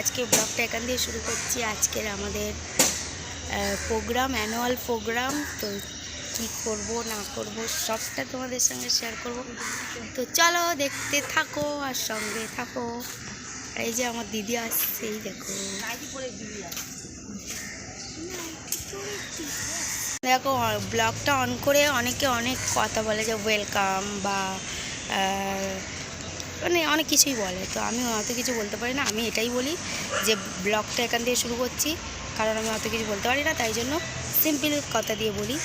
আজকে ব্লগটা এখান দিয়ে শুরু করছি। আজকের আমাদের প্রোগ্রাম, অ্যানুয়াল প্রোগ্রাম। তো কী করব না করব সবটা তোমাদের সঙ্গে শেয়ার করব। তো চলো দেখতে থাকো আর সঙ্গে থাকো। এই যে আমার দিদি আসছে, এই দেখো দেখো ব্লগটা অন করে অনেকে অনেক কথা বলে, যে ওয়েলকাম বা মানে অনেক কিছুই বলে। তো আমি অত কিছু বলতে পারি না, আমি এটাই বলি যে ব্লগটা এখান দিয়ে শুরু করছি, কারণ আমি অত কিছু বলতে পারি না, তাই জন্য সিম্পল কথা দিয়ে বলি।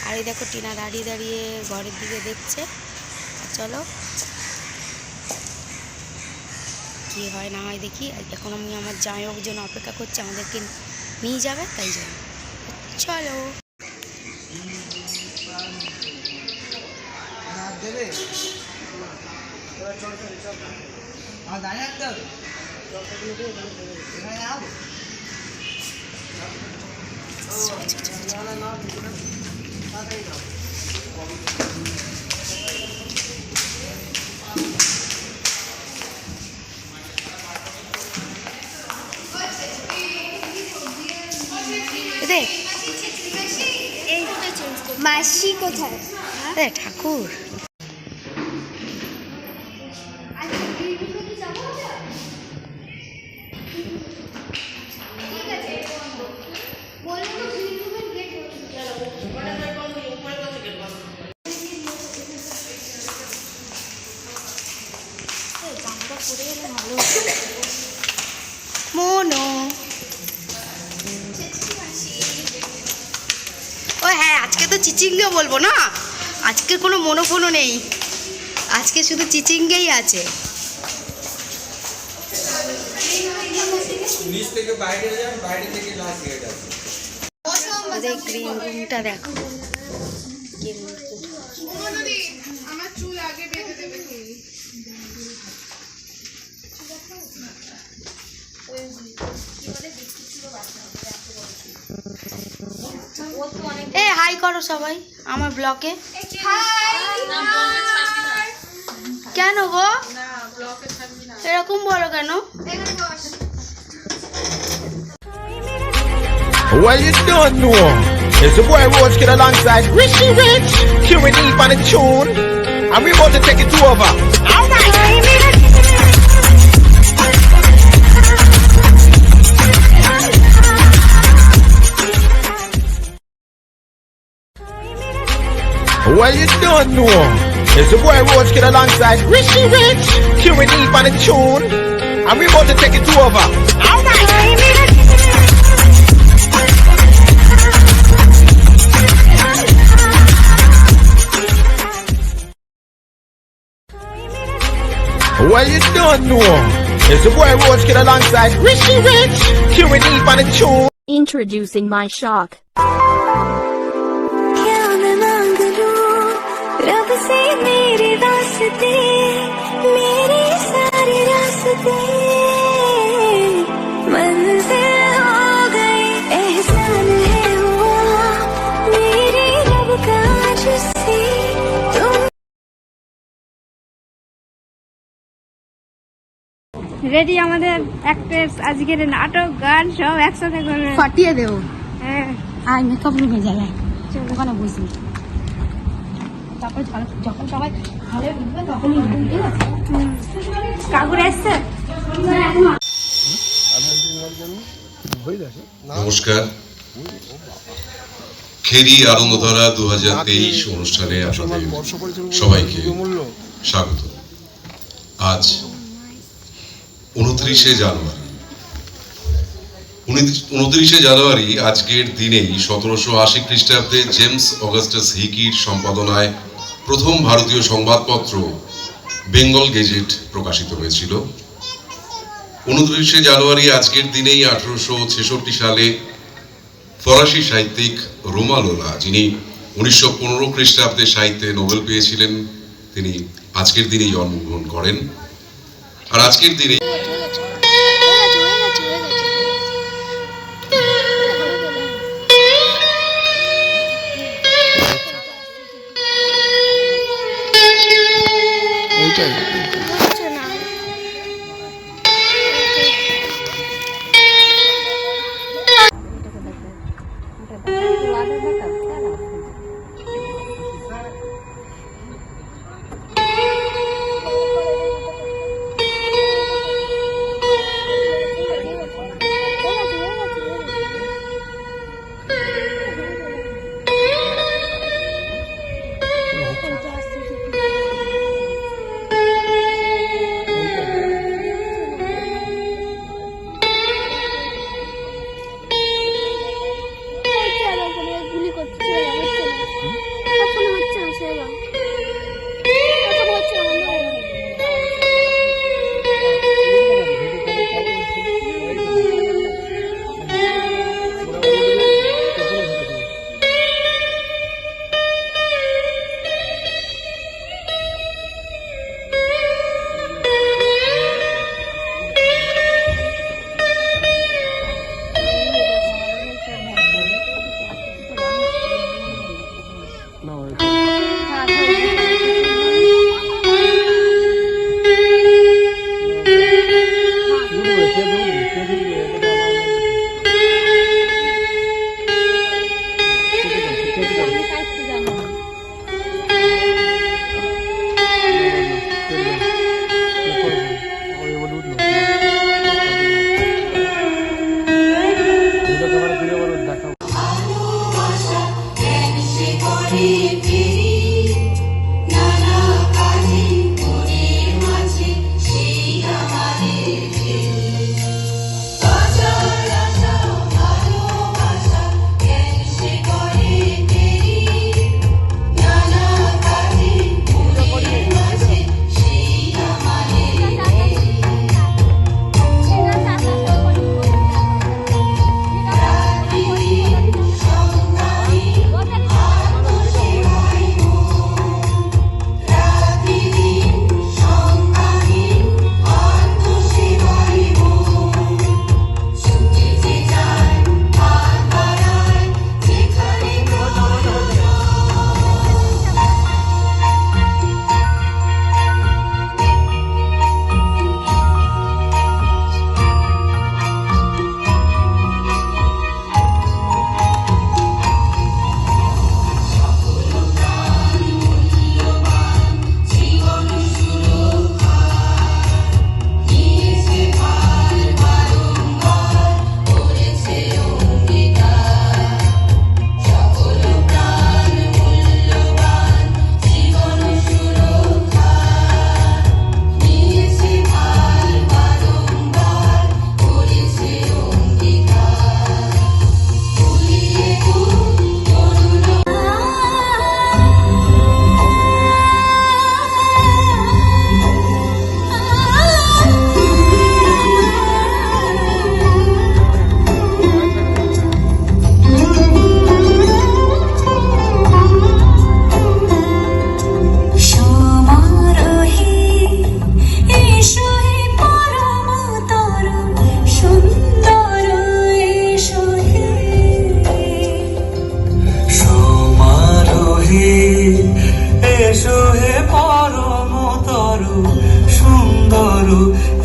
আর এই দেখো টিনা দাঁড়িয়ে দাঁড়িয়ে ঘরের দিকে দেখছে। চলো কী হয় না হয় দেখি। এখন আমি আমার জামাইবাবুর জন্য অপেক্ষা করছি, আমাদেরকে নিয়ে যাবে, তাই জন্য চলো। মাসি কোথায়? ঠাকুর মনো। ও হ্যাঁ, আজকে তো চিচিঙ্গে বলবো না, আজকে কোনো মনো ফোনো নেই, আজকে শুধু চিচিঙ্গেই আছে। গ্রিন রুমটা দেখো, এ হাই করো সবাই আমার ব্লগে। কেন গো এরকম বলো কেন? Well, you don't know. It's the boy Roach Kid alongside Rishi Rich, Kieran Eve on the tune, and we're about to take it over. All right. Well, you don't know. It's the boy Roach Kid alongside Rishi Rich, Kieran Eve on the tune, and we're about to take it over. All right. Well, you don't know. It's the boy Roach Kid alongside Rishi Rich, Kieran Eve on the tune. Introducing my shock. रब से मेरे वास्ते, मेरे सारे रास्ते मंजिल हो गए, एहसान है हुआ मेरे रब का जिससे तुम। রেডি আমাদের অ্যাক্ট্রেস, আজকের নাটক গান সব একসাথে করবে, ফাটিয়ে দেবো। হ্যাঁ আর মেকআপ রুমে যাবে, ওখানে বসি, তারপরে যখন সবাই ভালো উঠবে তখনই উঠবে, ঠিক আছে? কাকুর এসছে। নমস্কার, খেরি আনন্দধারা 2023 অনুষ্ঠানে আপনাদের সবাইকে স্বাগত। আজ 29শে জানুয়ারি, আজকের দিনেই 1780 খ্রিস্টাব্দে জেমস অগাস্টাস হিকির সম্পাদনায় প্রথম ভারতীয় সংবাদপত্র বেঙ্গল গেজেট প্রকাশিত হয়েছিল। 29শে জানুয়ারি আজকের দিনেই 1866 সালে ফরাসি সাহিত্যিক রোমালোলা, যিনি 1915 খ্রিস্টাব্দে সাহিত্যে নোবেল পেয়েছিলেন, তিনি আজকের দিনেই জন্মগ্রহণ করেন। আর আজকের দিনে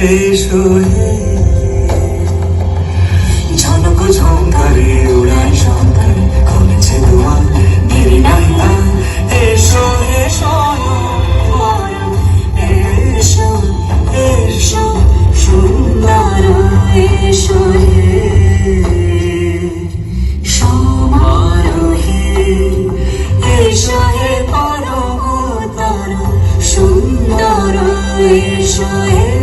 এসো হে ঝনক ঝঙ্কারে উড়ায় শঙ্কারে খুলেছে দুয়ার দেরি নাই আর এসো এসো এসো এসো সুন্দর এসো হে সমারোহে এসো হে পরমতর সুন্দর এসো হে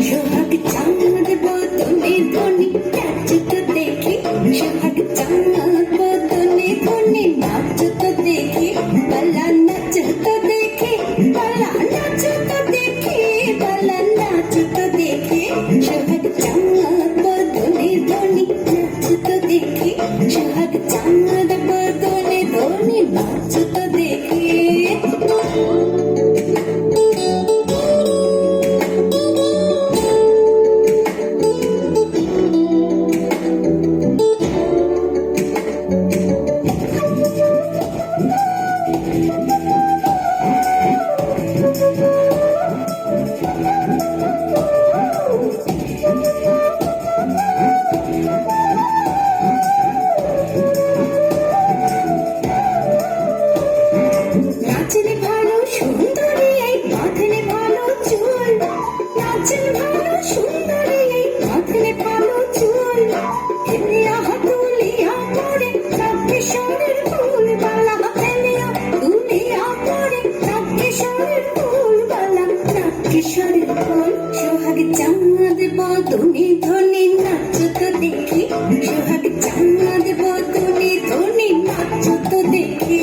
সোহাগ চাঁদ বদনে ধনে নাচ তো দেখি, সোহাগ চাঁদ বদনে ধনে নাচ তো দেখি, বালা নাচ তো দেখি, বালা নাচ তো দেখি, বালা নাচ তো দেখি, সোহাগ চাঁদ বদনে ধনে নাচ তো দেখি, সোহাগ চাঁদ বদনে ধনে নাচ তো দেখি। নাচলে ভালো সুন্দরী এই বাঁধলে ভালো চুল, নাচলে ভালো সুন্দরী এই বাঁধলে ভালো চুল, হেলিয়া তুলিয়া পরে নাগেশ্বরের ফুল বালা, হেলিয়া তুলিয়া পরে নাগেশ্বরের ফুল বালা, নাগেশ্বরের ফুল। সোহাগ চাঁদ বদনে ধনে নাচ তো দেখি, সোহাগ চাঁদ বদনে ধনে নাচ তো দেখি।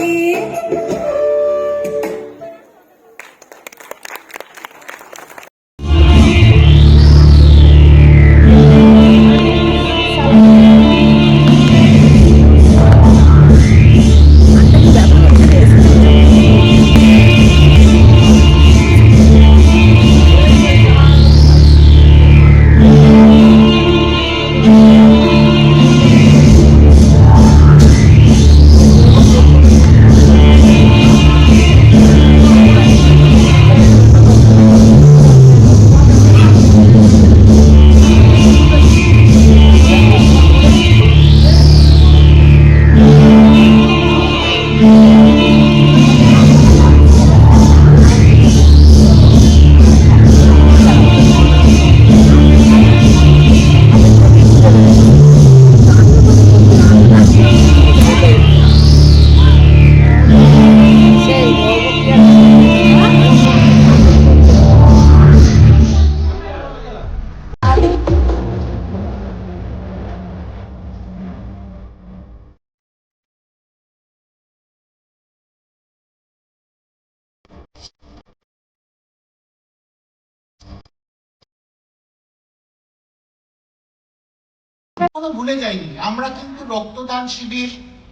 কখনো ভুলে যাইনি, আমরা কিন্তু রক্তদান শিবির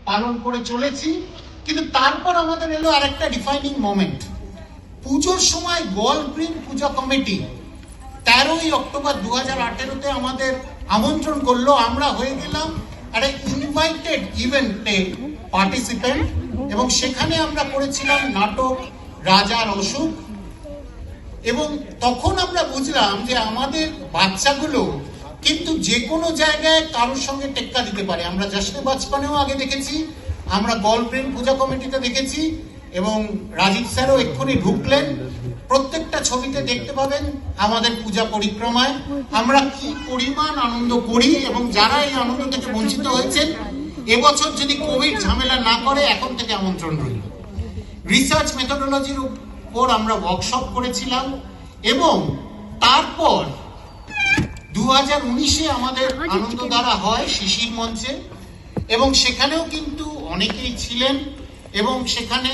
পালন করে চলেছি, কিন্তু তারপর আমাদের এলো আরেকটা ডিফাইনিং মোমেন্ট। পুজোর সময় গল্ফ গ্রিন পূজা কমিটি 13ই অক্টোবর 2018-তে আমাদের আমন্ত্রণ করলো, আমরা হয়ে গেলাম একটা ইনভাইটেড ইভেন্টে পার্টিসিপেন্ট, এবং সেখানে আমরা করেছিলাম নাটক রাজার অসুখ। এবং তখন আমরা বুঝলাম যে আমাদের বাচ্চাগুলো কিন্তু যে কোনো জায়গায় কারোর সঙ্গে টেক্কা দিতে পারে। আমরা জশ্নে বাচপানেও আগে দেখেছি, আমরা গল্ফ গ্রিন পূজা কমিটিতে দেখেছি, এবং রাজীব স্যারও এক্ষুনি ঢুকলেন। প্রত্যেকটা ছবিতে দেখতে পাবেন আমাদের পূজা পরিক্রমায় আমরা কি পরিমাণ আনন্দ করি, এবং যারা এই আনন্দ থেকে বঞ্চিত হয়েছেন এবছর যদি কোভিড ঝামেলা না করে এখন থেকে আমন্ত্রণ রইল। রিসার্চ মেথোডোলজির উপর আমরা ওয়ার্কশপ করেছিলাম, এবং তারপর 2019-এ আমাদের আনন্দ দ্বারা হয় শিশির মঞ্চে, এবং সেখানেও কিন্তু অনেকেই ছিলেন, এবং সেখানে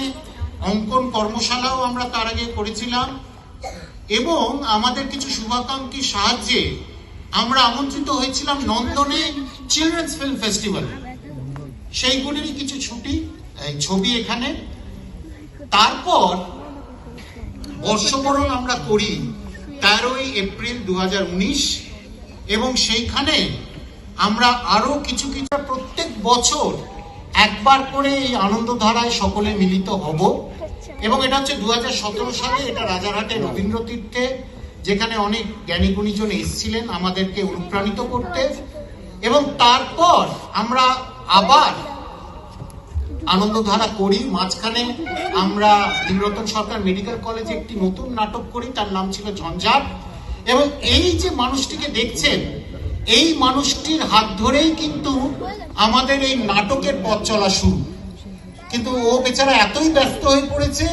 অঙ্কন কর্মশালাও আমরা তার আগে করেছিলাম, এবং আমাদের কিছু শুভাকাঙ্ক্ষীর সাহায্যে আমরা আমন্ত্রিত হয়েছিলাম নন্দনে চিলড্রেন্স ফিল্ম ফেস্টিভ্যাল, সেইগুলিরই কিছু ছবি এখানে। তারপর বর্ষবরণ আমরা করি 13ই এপ্রিল 2019, এবং সেইখানে আমরা আরো কিছু প্রত্যেক বছর একবার করে এই আনন্দধারায় সকলে মিলিত হব। এবং এটা হচ্ছে 2017 সালে, এটা রাজারহাটে রবীন্দ্র তীর্থে, যেখানে অনেক জ্ঞানী গুণীজন এসেছিলেন আমাদেরকে অনুপ্রাণিত করতে। এবং তারপর আমরা আবার আনন্দধারা করি। মাঝখানে আমরা নীলরতন সরকার মেডিকেল কলেজে একটি নতুন নাটক করি, তার নাম ছিল ঝঞ্ঝাট। এবং এই যে মানুষটিকে দেখছেন, এই মানুষটির হাত ধরেই কিন্তু আমাদের এই নাটকের পথ চলা শুরু। কিন্তু ও বেচারা এতই ব্যস্ত হয়ে পড়েছে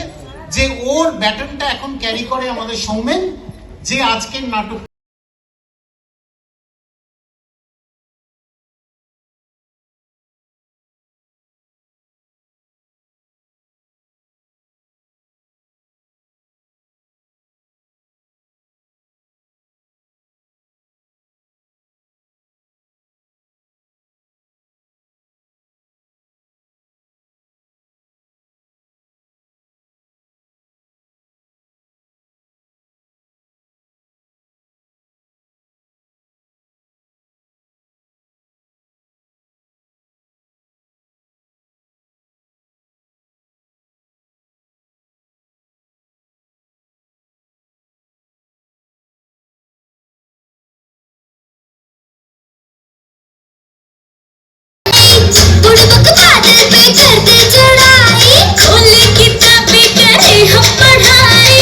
যে ওর ব্যাটনটা এখন ক্যারি করে আমাদের সৌমেন, যে আজকের নাটক बुड़बक बादल पे करते चढ़ाई, खोले किताबें करे हम पढ़ाई,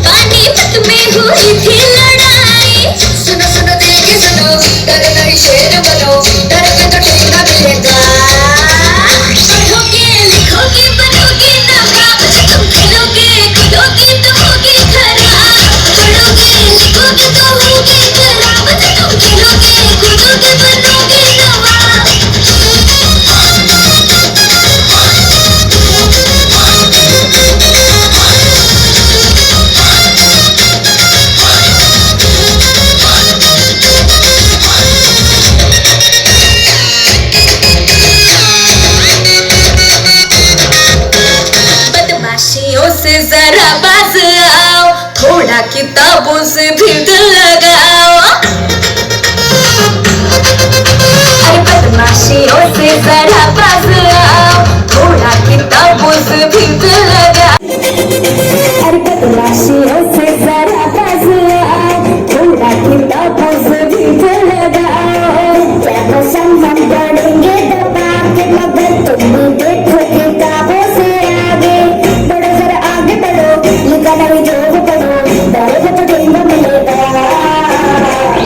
पानीपत में हुई थी लड़ाई। सुनो सुनो देखे सुनो, डर नहीं शेर बनो, डर के तो ठेका मिलेगा। पढ़ोगे लिखोगे बनोगे नवाब, तुम खेलोगे कूदोगे तो होगे खराब। पढ़ोगे लिखोगे तो होगे खराब, तुम खेलोगे कूदोगे बनोगे नवाब। बदमाशियों से जरा बाज आओ, थोड़ा किताबों से भी दिल लगाओ। अरे बदमाशियों से जरा बाज आओ, थोड़ा किताबों से भी दिल लगाओ। अरे बदमाशियों से जरा बाज आओ, थोड़ा किताबों से भी दिल लगाओ। क्या कसम हम पढ़ेंगे दबा के, मगर तुम भी देखो किताबों से आगे बढ़ो, जरा आगे बढ़ो, लिखा नहीं जो पढ़ो, डरोगे तो डेंगू मिलेगा।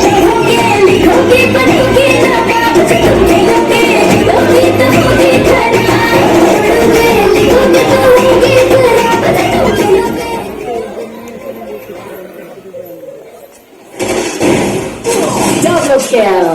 पढ़ोगे लिखोगे पढ़ेंगे नवाब, तुम खेलोगे कूदोगे तो होगे खराब। पढ़ोगे लिखोगे तो होगे खराब, तुम खेलोगे। Double kill.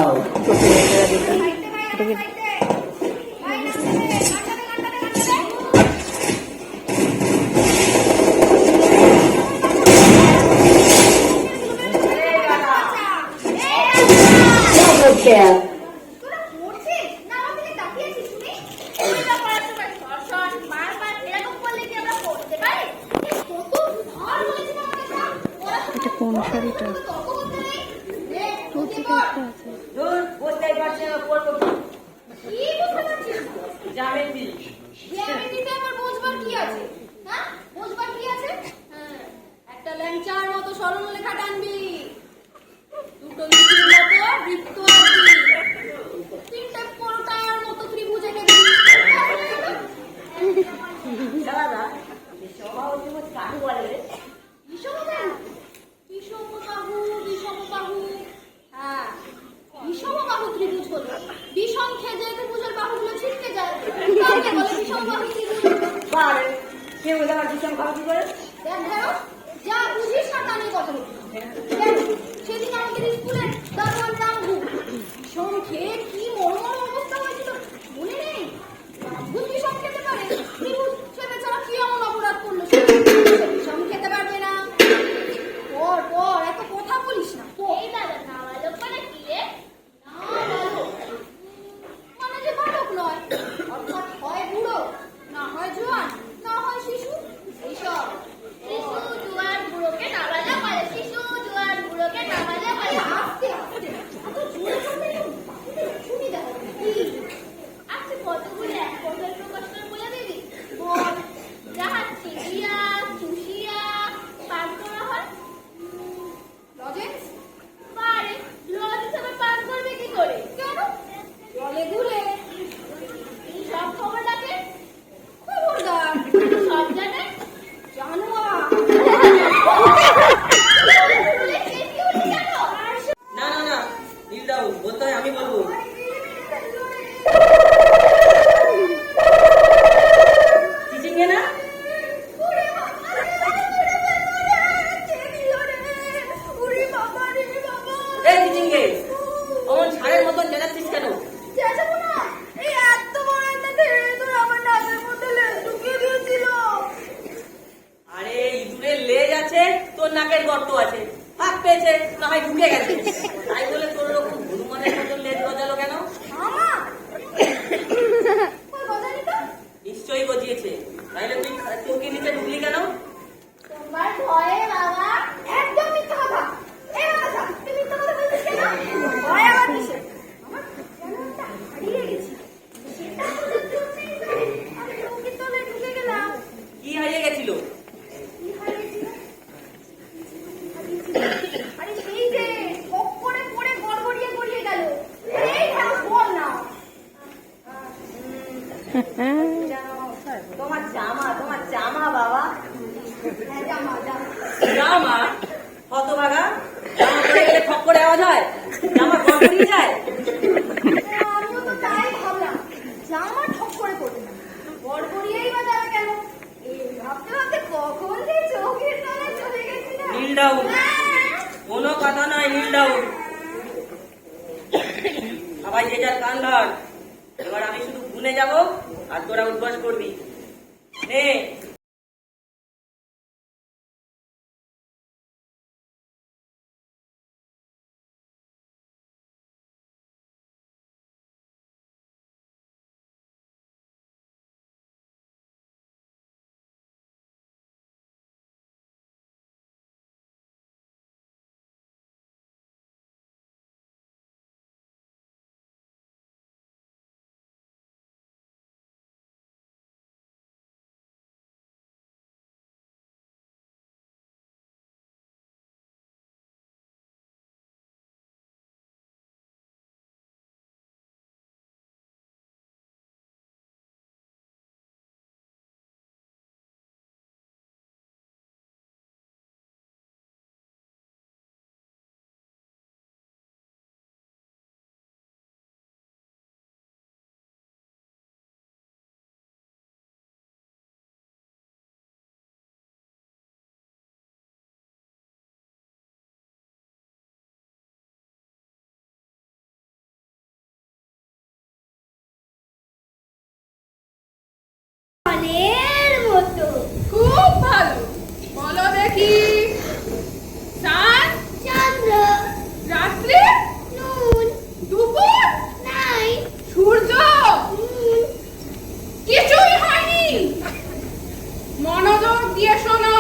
Double kill. এটা কোন শাড়িটা? একটা ল্যাংচার মতো সরল লেখা টানবি, দুটো লিখির মতো বৃত্ত আঁকবি, তিনটে পরোটার মতো ত্রিভুজ এঁকে দিবি। বিষমবাহু, হ্যাঁ বিষমবাহু ত্রিভুজ হলো। বিষম খেয়ে যে ত্রিভুজের বাহুগুলো ছিটকে যায়, তাকে বলে বিষমবাহু ত্রিভুজ। কেউ আবার বিষমবাহু কি করে? দেখ দেখো, যা বুঝিস না তা নিয়ে কথা বলবি। সেদিন আমাদের স্কুলে দারোয়ান রামু বিষম খেয়ে কি মর্মর অবস্থা হয়েছিল মনে নেই? রামু বিষম খেতে পারে, ত্রিভুজ সে বেচারা কি এমন অপরাধ করলো সে বিষম খেতে পারবে না? পর পর এত কথা বলিস না। এই দাদা না বালক মানে কি রে? না বালক মানে যে বালক নয়, অর্থাৎ হয় বুড়ো, না হয় জোয়ান, না হয় শিশু। এইসব শিশু জোয়ান বুড়োকে নাবালক বলে, শিশু জোয়ান বুড়োকে নাবালক বলে। আস্তে আস্তে এত জোরে কথা শুনি দেখো। তোমার জামা বাবা হ্যাঁ জামা জামা হতভাগা জামা পরে গেলে খপ করে আওয়াজ হয় জামা গড়গড়িয়ে যায় আমিও তো তাই ভাবলাম জামা ঠক করে পড়বে না গড়গড়িয়েই বা যাবে কেন এই ভাবতে ভাবতে কখন যে চোখের তলায় চলে গেছি না নীল ডাউন কোনো কথা নয় নীল ডাউন সবাই যে যার কান ধর এবার আমি শুধু গুনে যাব আর তোরা উদ্বাস করবি নে মনের মতো খুব ভালো বলো দেখি চাঁদ চন্দ্র রাত্রি নুন দুপুর নাই সূর্য কিছুই হয়নি মনোযোগ দিয়ে শোনো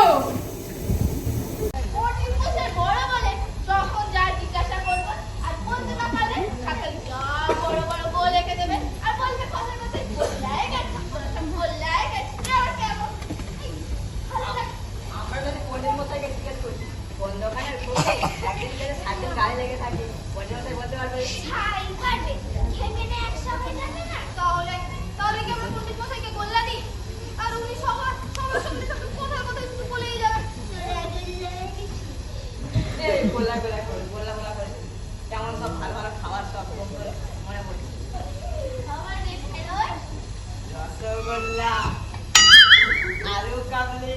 বড় বলে যখন যা জিজ্ঞাসা করবো আর বলতে না পারলে খাতায় যা বড় বড় বলে রেখে দেবে আর বলবে কথার মধ্যে বললাই গেছে বললাই গেছে আর কেমন ভালো লাগে আমরা যদি কোনের মতো জিজ্ঞেস করি কোন দোকানের কোনে একদিন ধরে সাথে গায়ে লেগে থাকে কোনের মতো বলতে পারবে ছাই কাটবে খেয়ে না একসাথে যাবে না তাহলে তাহলে কি আমরা পণ্ডিত মশাইকে গোল্লা দিই আর উনি সবার সবার সঙ্গে সঙ্গে কোথায় কোথায় শুধু বলেই যাবেন এই গোলা গোলা করে গোলা গোলা করে কেমন সব ভালো ভালো খাবার সব মনে পড়ছে আমার দেখে রসগোল্লা আলু কাবলি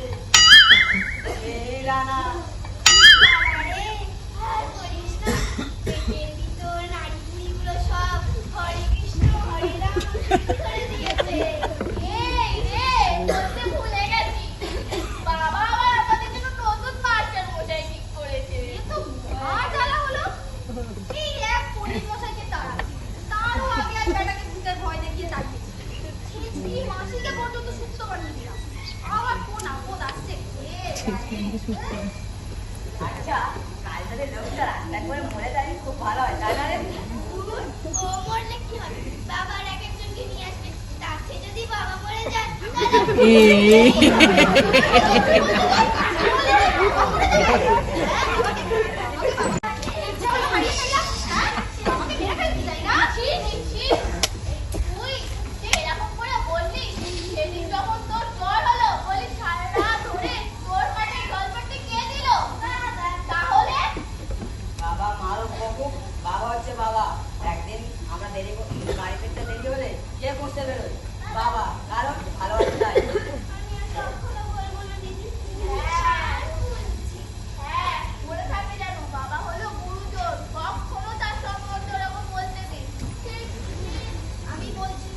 এই রানা আরে আর বলিস না পেটের ভিতর নাড়িগুলো সব হরে কৃষ্ণ হরে রাম করে দিয়েছে এই রে বলতে ভুলে গেছি বাবা আবার আমাদের জন্য নতুন মাস্টার মশাই ঠিক করেছে এ তো মহা জ্বালা হলো এই এক পুলিশ মশাইকে তারও আগে আর বেটাকে ভূতের ভয় দেখিয়ে তাকিয়েছে মাসিকে পর্যন্ত সুস্থ বানিয়ে দিলাম আবার কোন আপদ আসছে আচ্ছা কাল যদি লোকটা রাস্তা করে মরে যায় খুব ভালো হয় তাই না রে ও মরলে কি হবে বাবার এক একজনকে নিয়ে আসবে তাকে যদি বাবা মরে যায় বাবা মারও বকুক বাবা হচ্ছে বাবা একদিন আমরা দেরি বাড়ি ফিরতে দেরি হলে কে করতে বেরোয় বাবা কারণ ভালোবাসা তাই বাবা হলো গুরুজন কখনো তার সম্বন্ধে ওরকম বলতে নেই আমি বলছি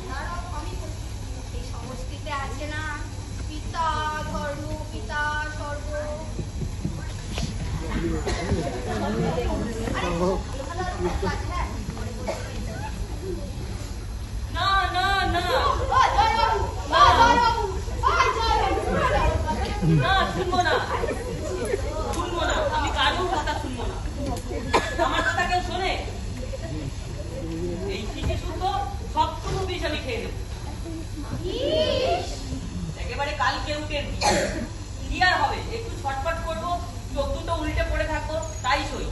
আমি বলছি এই সংস্কৃতে আছে না পিতা ধর্ম পিতা স্বর্গ না না না না শুনবো না শুনবো না আমি কারোর কথা শুনবো না আমার কথা কেউ শোনে এই শিশু শুদ্ধ সবটুকু বিষ আমি খেয়ে নেব একেবারে কালকে উঠে কি আর হবে একটু ছটফট করবো চোখ দুটো উল্টে পড়ে থাকবো তাই সই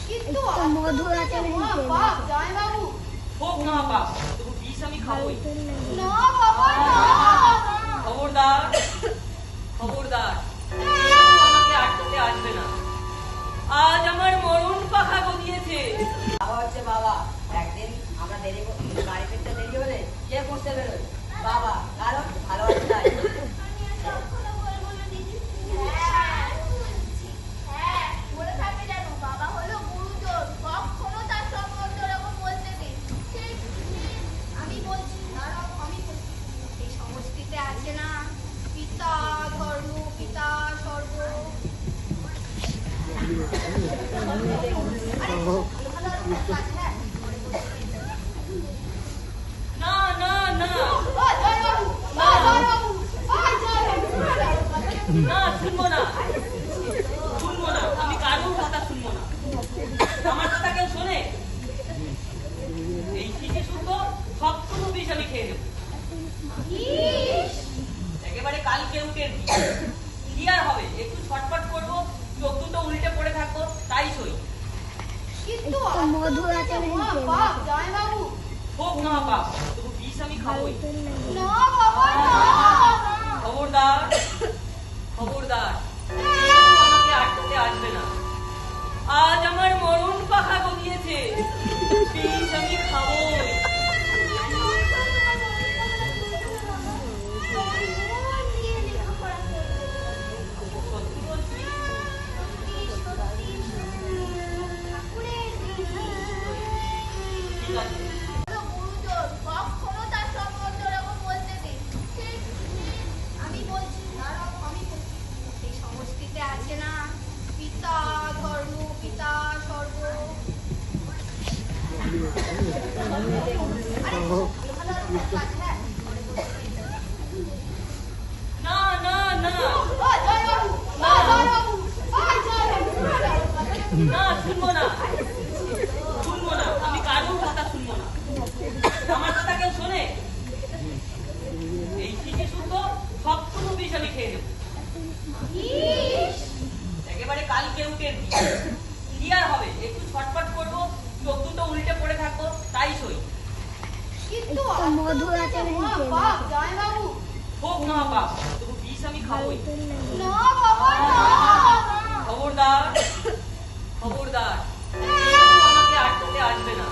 কিন্তু মধুর আছে জয় বাবু হোক না বাপ তবু বিষ আমি খাবোই। না বাবা না। খবরদার, খবরদার, কেউ আমাকে আটকাতে আসবে না। আজ আমার মরণ পাখা গদিয়েছে। বাবা হচ্ছে বাবা, একদিন আমরা বাড়ি ফিরতে দেরি হলে কে পৌঁছতে বেরোয়? বাবা, কারণ ভালোবাসা তাই। হ্যাঁ, বলে থাকবে জানো, বাবা হলো গুরুজন, কখনো তার সম্বন্ধ ওরকম বলতে নেই। ঠিক, আমি বলছি, দাঁড়াও, আমি বলছি। এই সংস্কৃতে আছে না, পিতা ধর্ম, পিতা স্বর্গ। না না না না, শুনবো না, শুনবো না, আমি কারোর কথা শুনবো না। আমার কথা কেউ শোনে? এই শিশে শুনবো, সবগুলো বিষ আমি খেয়ে নেবো। একেবারে কালকে উঠে কি আর হবে? একটু ছটফট করবো, চোখ দুটো উল্টে পড়ে থাকবো, তাই সই। কিন্তু মধু আছে বাপ, জামাইবাবু। হোক না বাপ, তবু বিষ আমি খাবোই। না বাবা না। খবরদার, খবরদার, কেউ আমাকে আটকাতে আসবে না। আজ আমার মরণ পাখা গদিয়েছে, বিষ আমি খাবোই। সত্যি বলছি, ঠিক আছে। গুরুজন, কখনো তার সম্বন্ধ ওরকম বলতে নেই। ঠিক, আমি বলছি, দাঁড়াও, আমি বলছি। এই সংস্কৃতে আছে না, পিতা ধর্ম, পিতা স্বর্গ। না না না না, শুনবো না, শুনবো না, আমি কারোর কথা শুনবো না। আমার কথা কেউ শোনে? এই শিশে শুনবো, সবগুলো বিষ আমি খেয়ে নেবো। একেবারে কালকে উঠে কি আর হবে? একটু ছটফট করবো, চোখ দুটো উল্টে পড়ে থাকবো, তাই সই। কিন্তু মধু আছে বাপ, জামাইবাবু। হোক না বাপ, তবু বিষ আমি খাবোই। না বাবা না। খবরদার, খবরদার, কেউ আমাকে আটকাতে আসবে না।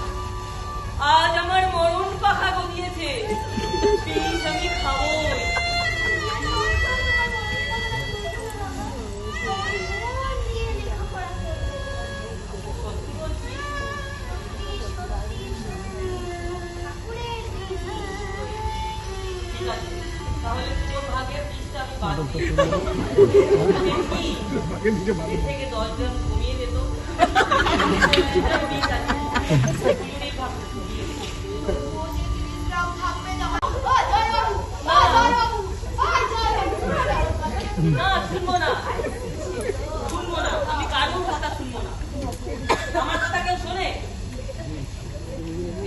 আজ আমার মরণ পাখা গদিয়েছে, বিষ আমি খাবোই। সত্যি বলছি, ঠিক আছে, তাহলে তোর ভাগের বিষটা আমি বাদ দিই। দেখি, এর থেকে 10 গ্রাম কমিয়ে দে তো। বিষ আছে, এই ভাগটা কমিয়ে দে। না, শুনবো না, শুনবো না, আমি কারোর কথা শুনবো না। আমার কথা কেউ শোনে?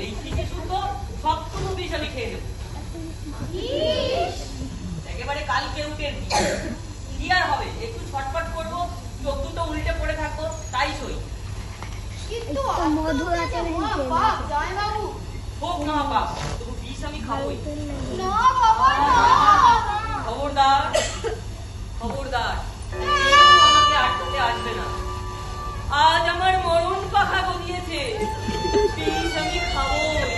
এই শিশে শুনবো, সবগুলো বিষ আমি খেয়ে নেবো। একেবারে কালকে উঠে কি আর হবে? একটু ছটফট করবো, চোখ দুটো উল্টে পড়ে থাকবো, তাই সই। কিন্তু মধু আছে বাপ, জামাইবাবু। হোক না বাপ, তবু বিষ আমি খাবোই। না বাবা না। খবরদার, খবরদার, কেউ আমাকে আটকাতে আসবে না। আজ আমার মরণ পাখা গদিয়েছে, বিষ আমি খাবোই।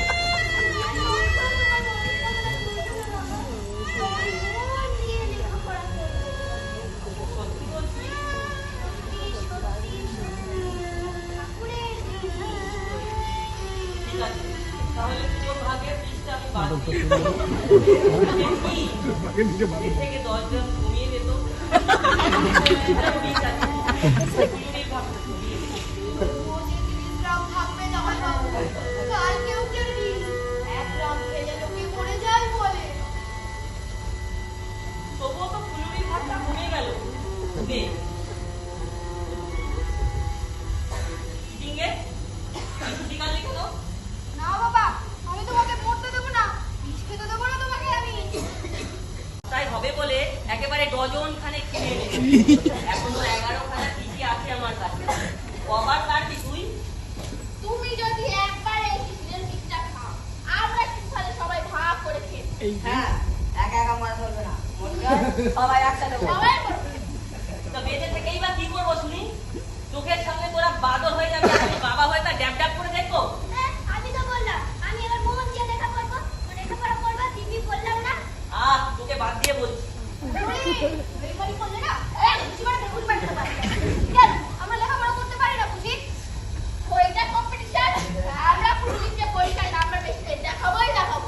সত্যি বলছি, ঠিক আছে, তাহলে তোর ভাগের বিষটা আমি বাদ দিই। দেখি, এর থেকে 10 গ্রাম কমিয়ে দে তো। বিষ আছে, এই ভাগটা কমিয়ে দে। থাকবে জামাইবাবু, কালকে উঠে 1 গ্রাম খেলে লোকে মরে যায় বলে। তবুও তো ফুলুরির ভাগটা কমে গেল। দে। ডিঙ্গে, তুই ছুটি কাল লিখে দাও। না বাবা, আমি তোমাকে মরতে দেবো না, বিষ খেতে দেবো না তোমাকে আমি। তাই হবে বলে একেবারে ডজন খানে কিনে এনেছি। এখনো 11 খানা টিকি আছে আমার কাছে। কবার কাটবি তুই? তুমি যদি একবার এই কৃষ্ণের বিষটা খাও, আমরা কি তাহলে সবাই হ্যাঁ, একা একা মারা চলবে না। সবাই একসাথে বল। তো বেঁচে থেকেই বা কি করবো শুনি? চোখের সামনে তোরা বাদর হয়ে যাবে, আমি বাবা হয়ে তা ড্যাব ড্যাব করে দেখবো। আমি তো বললাম আমি এবার মোহনকে দেখা করবো, লেখাপড়া করবো, দিদি বললাম না। তোকে বাদ দিয়ে বলছি। বেকারি করলে না, কেন? আমরা লেখাপড়া করতে পারি না বুঝি? ওইটা কম্পিটিশন, আমরা পুরুলিশে পরীক্ষায় নাম্বার বেশি পেয়ে দেখাবোই দেখাবো।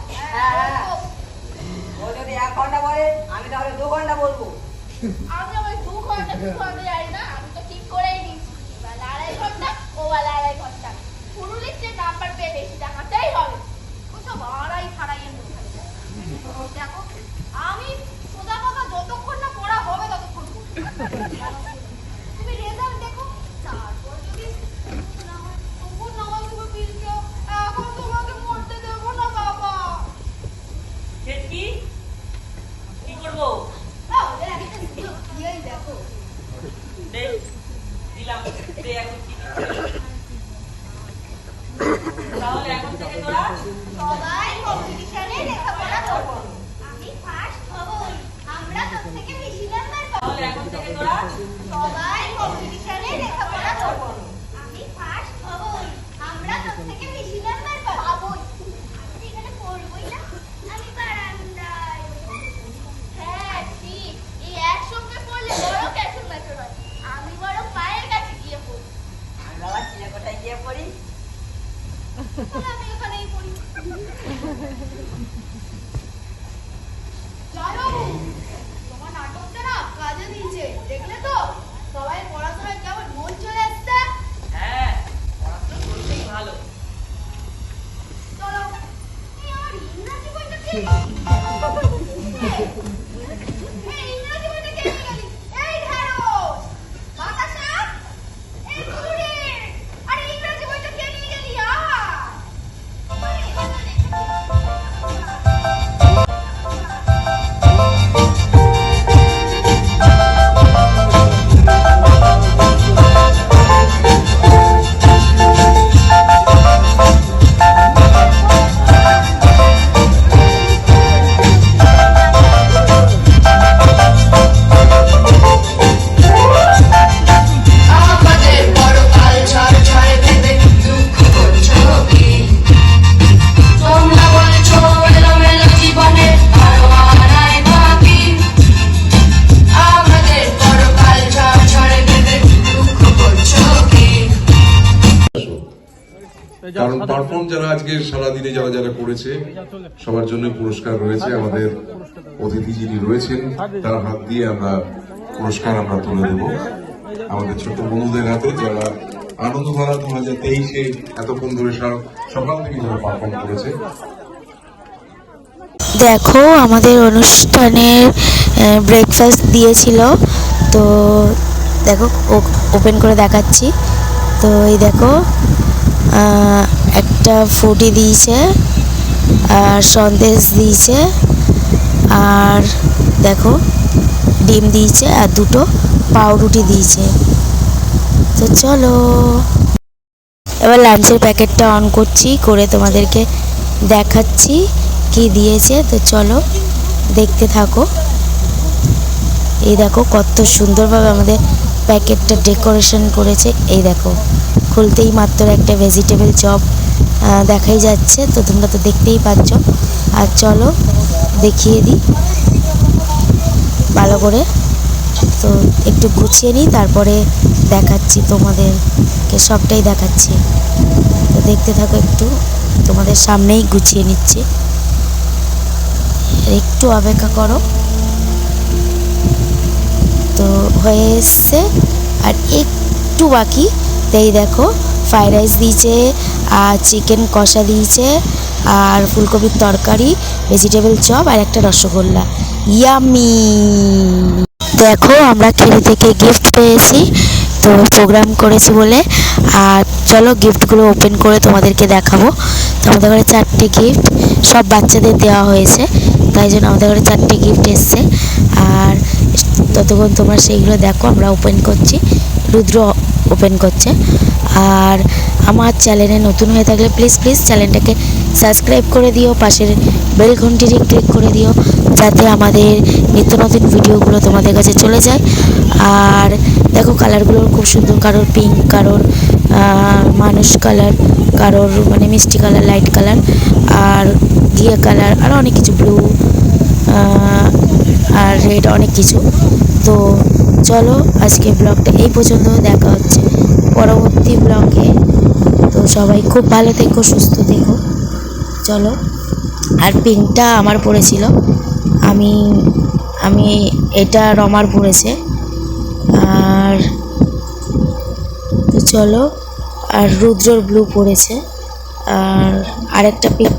ও যদি 1 ঘন্টা বলে, আমি তাহলে 2 ঘন্টা বলবো। আমি ওই 2 ঘন্টা জানি না, আমি তো ঠিক করেই নিয়েছি এবার 2.5 ঘন্টা, ও 2.5 ঘন্টা। পুরুলিশে নাম্বার পেয়ে বেশি দেখাতেই হবে। ওসব আড়াই ফাড়াইয়ের মধ্যে দেখো, আমি সোজা কথা যতক্ষণ না পড়া হবে ততক্ষণ তুমি রেজাল্ট দেখো, তারপর যদি না হয় তবু নামাজ তুমি পিলছো, এখন তোমাকে পড়তে দেবো না বাবা। সে কি করবো? ওদের একটা ভিডিও দিয়েই দেখো। দে, দিলাম। দে এখন কি তাহলে এখন থেকে তোরা সবাই কম্পিটিশনে লেখাপড়া করবো, আমি ফার্স্ট হবই, আমরা তোর থেকে বেশি নাম্বার পাবো। তাহলে এখন থেকে তোরা সবাই কম্পিটিশনে লেখাপড়া করবো, আমি ফার্স্ট হবই, আমরা তোর থেকে বেশি নাম্বার পাবো। আমি এখানে পড়বই না, আমি বারান্দায়। হ্যাঁ ঠিক, এই একসঙ্গে পড়লে বড় ক্যাচুর ম্যাচুর হয়, আমি বড় পায়ের কাছে গিয়ে পড়ি। আমি বাবা চিনে কোথায় গিয়ে পড়ি? আমি এখানেই পড়ি। চলো, তোমার নাটকটা না কাজে দিয়েছে, দেখলে তো? সবাই পড়াশোনায় কেমন মন চলে আসছে। হ্যাঁ, পড়াশোনা করতেই ভালো। চলো, এই আমার ইংরাজি বইটা কে? এই ইংরাজি বইটা কে নিয়ে গেলি? এই ঢেঁড়স, বাতাসা, এই কুড়ি, আরে ইংরাজি বইটা কে নিয়ে গেলি? আমাদের পরকাল ঝড় ঝড় ভেবে দুঃখ করছো কি? তোমরা বলছো এলোমেলো জীবনে আরো আড়াই বাকি। আমাদের পরকাল ঝড় ঝড় ভেবে দুঃখ করছো কি? কারণ পারফর্ম যারা আজকে সারাদিনে যারা যারা করেছে সবার জন্য পুরস্কার রয়েছে। আমাদের অতিথি যিনি রয়েছেন তার হাত দিয়ে আমরা পুরস্কার আমরা তুলে দেবো আমাদের ছোট বন্ধুদের হাতে, যারা আনন্দধারা 2023-এ এতক্ষণ ধরে সকাল থেকে যারা পারফর্ম করেছে। দেখো আমাদের অনুষ্ঠানের ব্রেকফাস্ট দিয়েছিল, তো দেখো ওপেন করে দেখাচ্ছি। তো এই দেখো একটা ফুটি দিয়েছে আর সন্দেশ দিয়েছে, আর দেখো ডিম দিয়েছে আর 2টো পাউরুটি দিয়েছে। তো চলো এবার লাঞ্চের প্যাকেটটা অন করছি, করে তোমাদেরকে দেখাচ্ছি কি দিয়েছে। তো চলো দেখতে থাকো। এই দেখো কত সুন্দরভাবে আমাদের প্যাকেটটা ডেকোরেশন করেছে। এই দেখো খুলতেই মাত্র একটা ভেজিটেবল চপ দেখাই যাচ্ছে, তো তোমরা তো দেখতেই পাচ্ছ। আর চলো দেখিয়ে দিই ভালো করে, তো একটু গুছিয়ে নিই তারপরে দেখাচ্ছি তোমাদেরকে, সবটাই দেখাচ্ছি। তো দেখতে থাকো, একটু তোমাদের সামনেই গুছিয়ে নিচ্ছি, একটু অপেক্ষা করো। তো হয়ে এসছে আর একটু বাকি। তাই দেখো ফ্রাইড রাইস দিয়েছে আর চিকেন কষা দিয়েছে আর ফুলকপির তরকারি, ভেজিটেবল চপ আর একটা রসগোল্লা। ইয়ামি! দেখো আমরা খেলি থেকে গিফট পেয়েছি, তো প্রোগ্রাম করেছি বলে। আর চলো গিফটগুলো ওপেন করে তোমাদেরকে দেখাবো। তো আমাদের ঘরে 4টে গিফট, সব বাচ্চাদের দেওয়া হয়েছে, তাই জন্য আমাদের ঘরে 4টে গিফট এসছে। আর ততক্ষণ তোমরা সেইগুলো দেখো, আমরা ওপেন করছি, রুদ্র ওপেন করছে। আর আমার চ্যানেলে নতুন হয়ে থাকলে প্লিজ চ্যানেলটাকে সাবস্ক্রাইব করে দিও, পাশের বেল ঘন্টিটি ক্লিক করে দিও, যাতে আমাদের নিত্য নতুন ভিডিওগুলো তোমাদের কাছে চলে যায়। আর দেখো কালারগুলো খুব সুন্দর, কারোর পিঙ্ক, কারোর মানুষ কালার, কারোর মানে মিষ্টি কালার, লাইট কালার, আর ঘিয়া কালার, আর অনেক কিছু, ব্লু আর রেড, অনেক কিছু। তো চলো আজকে ব্লগটা এই পর্যন্ত, দেখা হচ্ছে পরবর্তী ব্লগে। তো সবাই খুব ভালো থেকো, সুস্থ থেকো। চলো। আর পিঙ্কটা আমার পড়েছিল, আমি এটা রমার পড়েছে। আর তো চলো, আর রুদ্রর ব্লু পড়েছে, আর আরেকটা পিঙ্ক